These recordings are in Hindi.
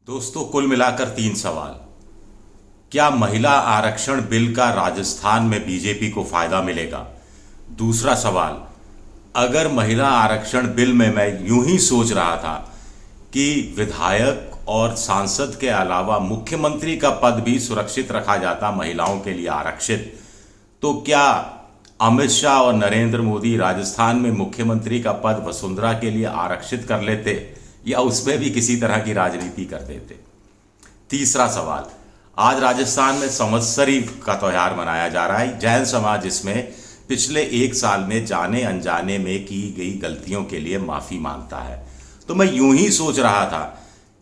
दोस्तों, कुल मिलाकर 3 सवाल। क्या महिला आरक्षण बिल का राजस्थान में बीजेपी को फायदा मिलेगा? दूसरा सवाल, अगर महिला आरक्षण बिल में मैं यूं ही सोच रहा था कि विधायक और सांसद के अलावा मुख्यमंत्री का पद भी सुरक्षित रखा जाता महिलाओं के लिए आरक्षित, तो क्या अमित शाह और नरेंद्र मोदी राजस्थान में मुख्यमंत्री का पद वसुंधरा के लिए आरक्षित कर लेते या उसमें भी किसी तरह की राजनीति कर देते? तीसरा सवाल, आज राजस्थान में संवत्सरी का त्योहार मनाया जा रहा है। जैन समाज इसमें पिछले 1 साल में जाने अनजाने में की गई गलतियों के लिए माफी मांगता है। तो मैं यूं ही सोच रहा था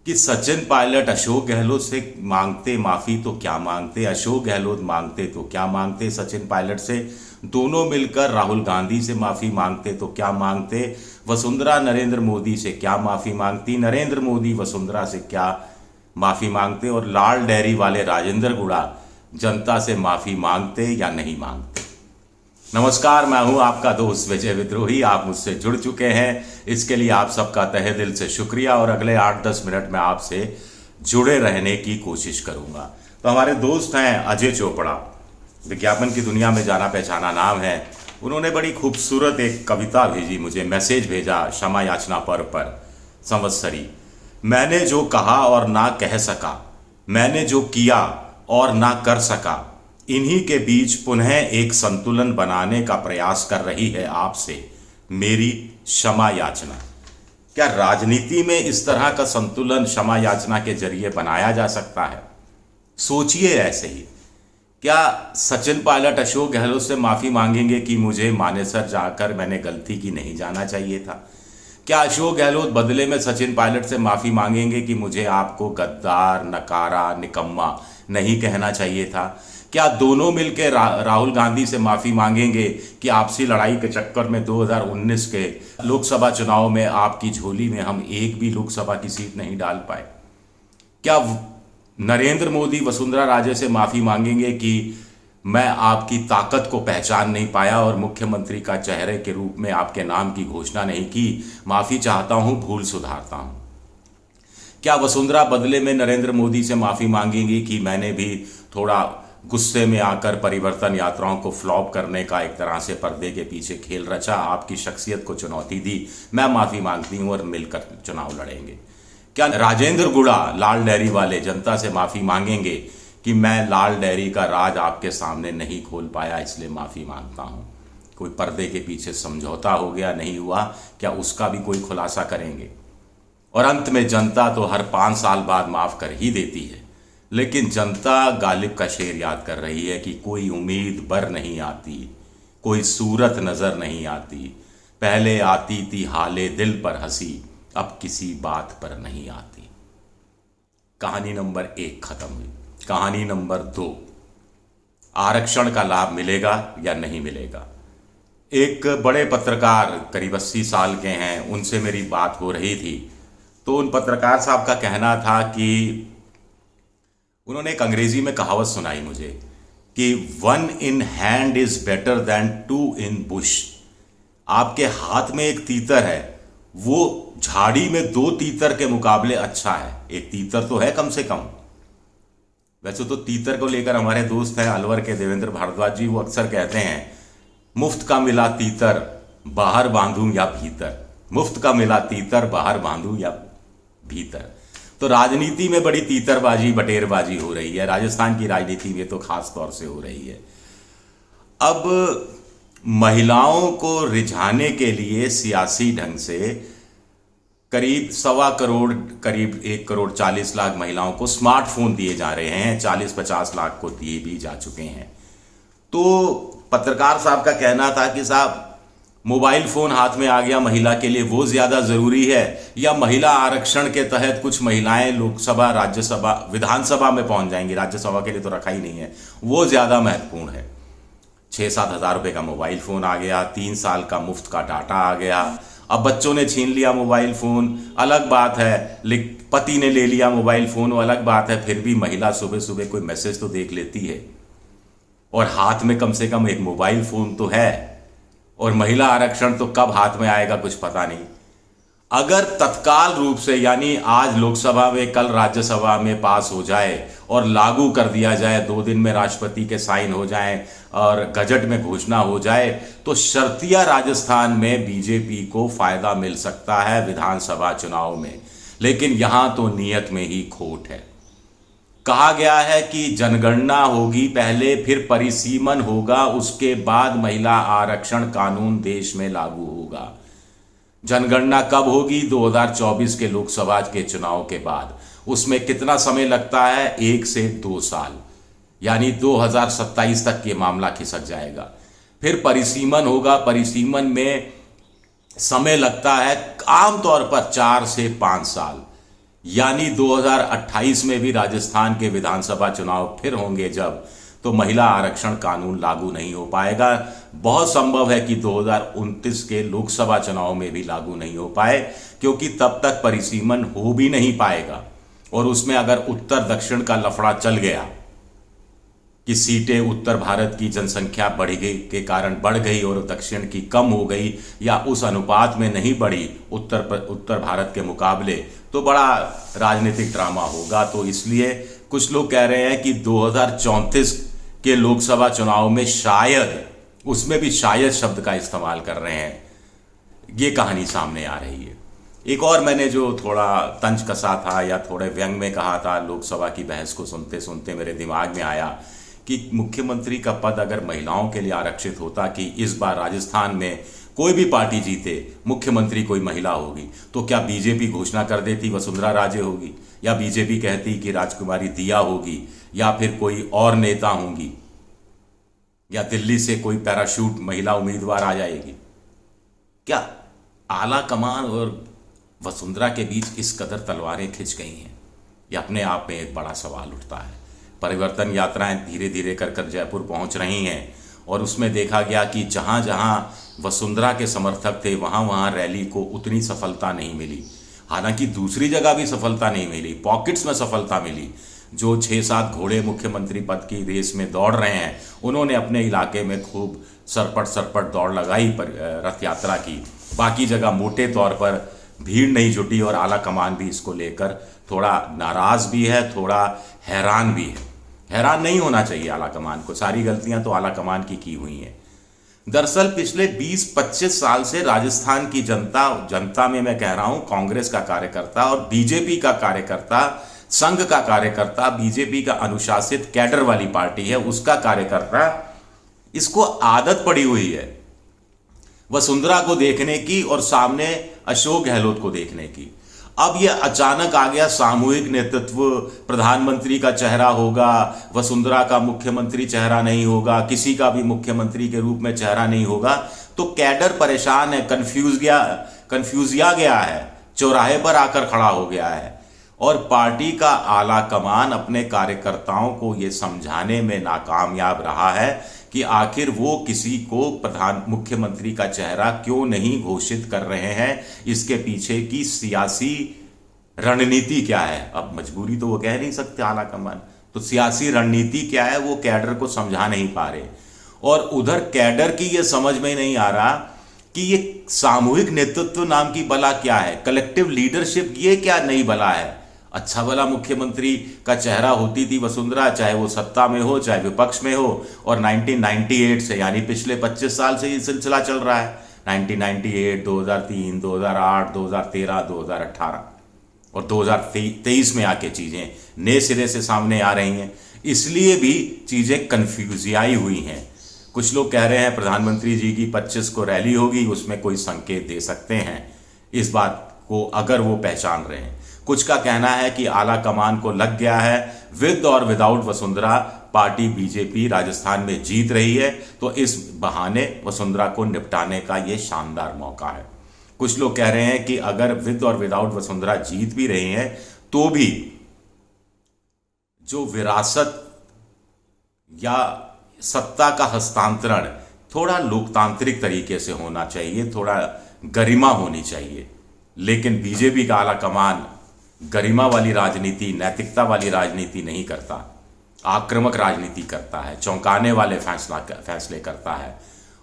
कि सचिन पायलट अशोक गहलोत से मांगते माफी तो क्या मांगते, अशोक गहलोत मांगते तो क्या मांगते, सचिन पायलट से दोनों मिलकर राहुल गांधी से माफी मांगते तो क्या मांगते, वसुंधरा नरेंद्र मोदी से क्या माफी मांगती, नरेंद्र मोदी वसुंधरा से क्या माफी मांगते, और लाल डेयरी वाले राजेंद्र गुड़ा जनता से माफी मांगते या नहीं मांगते। नमस्कार, मैं हूं आपका दोस्त विजय विद्रोही। आप मुझसे जुड़ चुके हैं, इसके लिए आप सबका तहे दिल से शुक्रिया। और अगले 8-10 मिनट में आपसे जुड़े रहने की कोशिश करूंगा। तो हमारे दोस्त हैं अजय चोपड़ा, विज्ञापन की दुनिया में जाना पहचाना नाम है। उन्होंने बड़ी खूबसूरत एक कविता भेजी मुझे, मैसेज भेजा क्षमा याचना पर्व पर संवत्सरी। मैंने जो कहा और ना कह सका, मैंने जो किया और ना कर सका, इन्हीं के बीच पुनः एक संतुलन बनाने का प्रयास कर रही है आपसे मेरी क्षमा याचना। क्या राजनीति में इस तरह का संतुलन क्षमा याचना के जरिए बनाया जा सकता है? सोचिए ऐसे ही, क्या सचिन पायलट अशोक गहलोत से माफी मांगेंगे कि मुझे मानेसर जाकर मैंने गलती की, नहीं जाना चाहिए था? क्या अशोक गहलोत बदले में सचिन पायलट से माफी मांगेंगे कि मुझे आपको गद्दार, नकारा, निकम्मा नहीं कहना चाहिए था? क्या दोनों मिलकर राहुल गांधी से माफी मांगेंगे कि आपसी लड़ाई के चक्कर में 2019 के लोकसभा चुनाव में आपकी झोली में हम एक भी लोकसभा की सीट नहीं डाल पाए? क्या नरेंद्र मोदी वसुंधरा राजे से माफी मांगेंगे कि मैं आपकी ताकत को पहचान नहीं पाया और मुख्यमंत्री का चेहरे के रूप में आपके नाम की घोषणा नहीं की, माफी चाहता हूं, भूल सुधारता हूं? क्या वसुंधरा बदले में नरेंद्र मोदी से माफी मांगेंगी कि मैंने भी थोड़ा गुस्से में आकर परिवर्तन यात्राओं को फ्लॉप करने का एक तरह से पर्दे के पीछे खेल रचा, आपकी शख्सियत को चुनौती दी, मैं माफी मांगती हूं और मिलकर चुनाव लड़ेंगे? क्या राजेंद्र गुड़ा लाल डेयरी वाले जनता से माफी मांगेंगे कि मैं लाल डेयरी का राज आपके सामने नहीं खोल पाया, इसलिए माफी मांगता हूं? कोई पर्दे के पीछे समझौता हो गया, नहीं हुआ, क्या उसका भी कोई खुलासा करेंगे? और अंत में जनता तो हर 5 साल बाद माफ कर ही देती है, लेकिन जनता गालिब का शेर याद कर रही है कि कोई उम्मीद बर नहीं आती, कोई सूरत नजर नहीं आती, पहले आती थी हाले दिल पर हंसी, अब किसी बात पर नहीं आती। कहानी नंबर 1 खत्म हुई। कहानी नंबर 2, आरक्षण का लाभ मिलेगा या नहीं मिलेगा। एक बड़े पत्रकार करीब 80 साल के हैं, उनसे मेरी बात हो रही थी। तो उन पत्रकार साहब का कहना था कि उन्होंने एक अंग्रेजी में कहावत सुनाई मुझे कि 1 in hand is better than 2 in bush। आपके हाथ में एक तीतर है, वो झाड़ी में 2 तीतर के मुकाबले अच्छा है। एक तीतर तो है कम से कम। वैसे तो तीतर को लेकर हमारे दोस्त हैं अलवर के देवेंद्र भारद्वाज जी, वो अक्सर कहते हैं मुफ्त का मिला तीतर बाहर बांधूं या भीतर, मुफ्त का मिला तीतर बाहर बांधूं या भीतर। तो राजनीति में बड़ी तीतरबाजी बटेरबाजी हो रही है, राजस्थान की राजनीति में तो खास तौर से हो रही है। अब महिलाओं को रिझाने के लिए सियासी ढंग से करीब 1.25 करोड़, करीब 1,40,00,000 महिलाओं को स्मार्टफोन दिए जा रहे हैं, 40-50 लाख को दिए भी जा चुके हैं। तो पत्रकार साहब का कहना था कि साहब, मोबाइल फोन हाथ में आ गया महिला के लिए, वो ज्यादा जरूरी है, या महिला आरक्षण के तहत कुछ महिलाएं लोकसभा, राज्यसभा, विधानसभा में पहुंच जाएंगी, राज्यसभा के लिए तो रखा ही नहीं है, वो ज्यादा महत्वपूर्ण है? 6-7 हज़ार रुपए का मोबाइल फोन आ गया, 3 साल का मुफ्त का डाटा आ गया। अब बच्चों ने छीन लिया मोबाइल फोन, अलग बात है, पति ने ले लिया मोबाइल फोन, वो अलग बात है, फिर भी महिला सुबह सुबह कोई मैसेज तो देख लेती है, और हाथ में कम से कम एक मोबाइल फोन तो है। और महिला आरक्षण तो कब हाथ में आएगा कुछ पता नहीं। अगर तत्काल रूप से यानी आज लोकसभा में कल राज्यसभा में पास हो जाए और लागू कर दिया जाए, 2 दिन में राष्ट्रपति के साइन हो जाएं और गजट में घोषणा हो जाए, तो शर्तिया राजस्थान में बीजेपी को फायदा मिल सकता है विधानसभा चुनाव में। लेकिन यहां तो नियत में ही खोट है। कहा गया है कि जनगणना होगी पहले, फिर परिसीमन होगा, उसके बाद महिला आरक्षण कानून देश में लागू होगा। जनगणना कब होगी? 2024 के लोकसभा के चुनाव के बाद। उसमें कितना समय लगता है? 1 से 2 साल, यानी 2027 तक ये मामला खिसक जाएगा। फिर परिसीमन होगा, परिसीमन में समय लगता है आमतौर पर 4 से 5 साल, यानी 2028 में भी राजस्थान के विधानसभा चुनाव फिर होंगे जब, तो महिला आरक्षण कानून लागू नहीं हो पाएगा। बहुत संभव है कि 2029 के लोकसभा चुनाव में भी लागू नहीं हो पाए, क्योंकि तब तक परिसीमन हो भी नहीं पाएगा। और उसमें अगर उत्तर दक्षिण का लफड़ा चल गया कि सीटें उत्तर भारत की जनसंख्या बढ़ गई के कारण बढ़ गई और दक्षिण की कम हो गई, या उस अनुपात में नहीं बढ़ी उत्तर भारत के मुकाबले, तो बड़ा राजनीतिक ड्रामा होगा। तो इसलिए कुछ लोग कह रहे हैं कि 2034 के लोकसभा चुनाव में शायद, उसमें भी शायद शब्द का इस्तेमाल कर रहे हैं, ये कहानी सामने आ रही है। एक और मैंने जो थोड़ा तंज कसा था या थोड़े व्यंग में कहा था, लोकसभा की बहस को सुनते सुनते मेरे दिमाग में आया कि मुख्यमंत्री का पद अगर महिलाओं के लिए आरक्षित होता, कि इस बार राजस्थान में कोई भी पार्टी जीते, मुख्यमंत्री कोई महिला होगी, तो क्या बीजेपी घोषणा कर देती वसुंधरा राजे होगी, या बीजेपी कहती कि राजकुमारी दिया होगी, या फिर कोई और नेता होंगी, या दिल्ली से कोई पैराशूट महिला उम्मीदवार आ जाएगी? क्या आला कमान और वसुंधरा के बीच इस कदर तलवारें खिंच गई हैं? यह अपने आप में एक बड़ा सवाल उठता है। परिवर्तन यात्राएं धीरे धीरे कर जयपुर पहुंच रही हैं, और उसमें देखा गया कि जहां जहां वसुंधरा के समर्थक थे वहां वहां रैली को उतनी सफलता नहीं मिली। हालांकि दूसरी जगह भी सफलता नहीं मिली, पॉकेट्स में सफलता मिली। जो 6-7 घोड़े मुख्यमंत्री पद की रेस में दौड़ रहे हैं, उन्होंने अपने इलाके में खूब सरपट दौड़ लगाई पर रथ यात्रा की। बाकी जगह मोटे तौर पर भीड़ नहीं जुटी, और आला कमान भी इसको लेकर थोड़ा नाराज भी है, थोड़ा हैरान भी है। हैरान नहीं होना चाहिए आला कमान को, सारी गलतियां तो आला कमान की हुई हैं। दरअसल पिछले 20-25 साल से राजस्थान की जनता में मैं कह रहा हूं, कांग्रेस का कार्यकर्ता और बीजेपी का कार्यकर्ता, संघ का कार्यकर्ता, बीजेपी का अनुशासित कैडर वाली पार्टी है उसका कार्यकर्ता, इसको आदत पड़ी हुई है वसुंधरा को देखने की और सामने अशोक गहलोत को देखने की। अब यह अचानक आ गया सामूहिक नेतृत्व, प्रधानमंत्री का चेहरा होगा, वसुंधरा का मुख्यमंत्री चेहरा नहीं होगा, किसी का भी मुख्यमंत्री के रूप में चेहरा नहीं होगा, तो कैडर परेशान है, कंफ्यूजिया गया है, चौराहे पर आकर खड़ा हो गया है। और पार्टी का आला कमान अपने कार्यकर्ताओं को यह समझाने में नाकामयाब रहा है कि आखिर वो किसी को मुख्यमंत्री का चेहरा क्यों नहीं घोषित कर रहे हैं, इसके पीछे की सियासी रणनीति क्या है। अब मजबूरी तो वो कह नहीं सकते आला कमान, तो सियासी रणनीति क्या है वो कैडर को समझा नहीं पा रहे। और उधर कैडर की ये समझ में नहीं आ रहा कि ये सामूहिक नेतृत्व नाम की बला क्या है, कलेक्टिव लीडरशिप ये क्या नई बला है। अच्छा भला मुख्यमंत्री का चेहरा होती थी वसुंधरा, चाहे वो सत्ता में हो चाहे विपक्ष में हो, और 1998 से यानी पिछले 25 साल से ये सिलसिला चल रहा है। 1998, 2003, 2008, 2013, 2018 और 2023 में आके चीजें नए सिरे से सामने आ रही हैं, इसलिए भी चीजें कन्फ्यूजियाई हुई हैं। कुछ लोग कह रहे हैं प्रधानमंत्री जी की 25 को रैली होगी, उसमें कोई संकेत दे सकते हैं इस बात को अगर वो पहचान रहे हैं। कुछ का कहना है कि आला कमान को लग गया है विद और without Vasundhara party BJP Rajasthan में जीत रही है, तो इस बहाने वसुंधरा को निपटाने का ये शानदार मौका है। कुछ लोग कह रहे हैं कि अगर विद और विदाउट वसुंधरा जीत भी रही हैं तो भी जो विरासत या सत्ता का हस्तांतरण थोड़ा लोकतांत्रिक तरीके से होना चाहिए, थोड़ा गरिमा होनी चाहिए। लेकिन बीजेपी का आला कमान गरिमा वाली राजनीति, नैतिकता वाली राजनीति नहीं करता, आक्रामक राजनीति करता है, चौंकाने वाले फैसले करता है।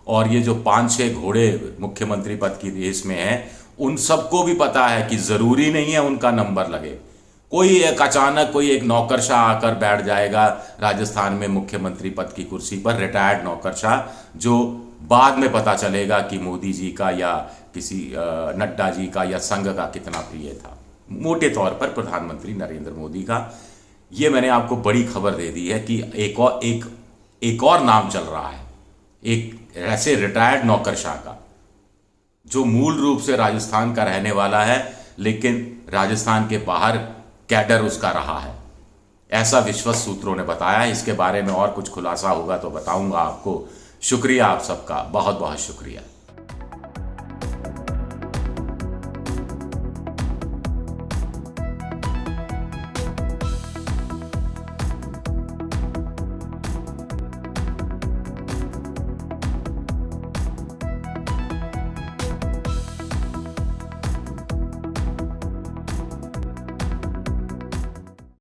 और ये जो 5-6 घोड़े मुख्यमंत्री पद की रेस में हैं उन सबको भी पता है कि ज़रूरी नहीं है उनका नंबर लगे। कोई एक अचानक कोई एक नौकरशाह आकर बैठ जाएगा राजस्थान में मुख्यमंत्री पद की कुर्सी पर, रिटायर्ड नौकरशाह, जो बाद में पता चलेगा कि मोदी जी का या किसी नड्डा जी का या संघ का कितना प्रिय था। मोटे तौर पर प्रधानमंत्री नरेंद्र मोदी का। ये मैंने आपको बड़ी खबर दे दी है कि एक और नाम चल रहा है, एक ऐसे रिटायर्ड नौकरशाह का जो मूल रूप से राजस्थान का रहने वाला है, लेकिन राजस्थान के बाहर कैडर उसका रहा है, ऐसा विश्वस्त सूत्रों ने बताया। इसके बारे में और कुछ खुलासा होगा तो बताऊंगा आपको। शुक्रिया आप सबका, बहुत बहुत शुक्रिया।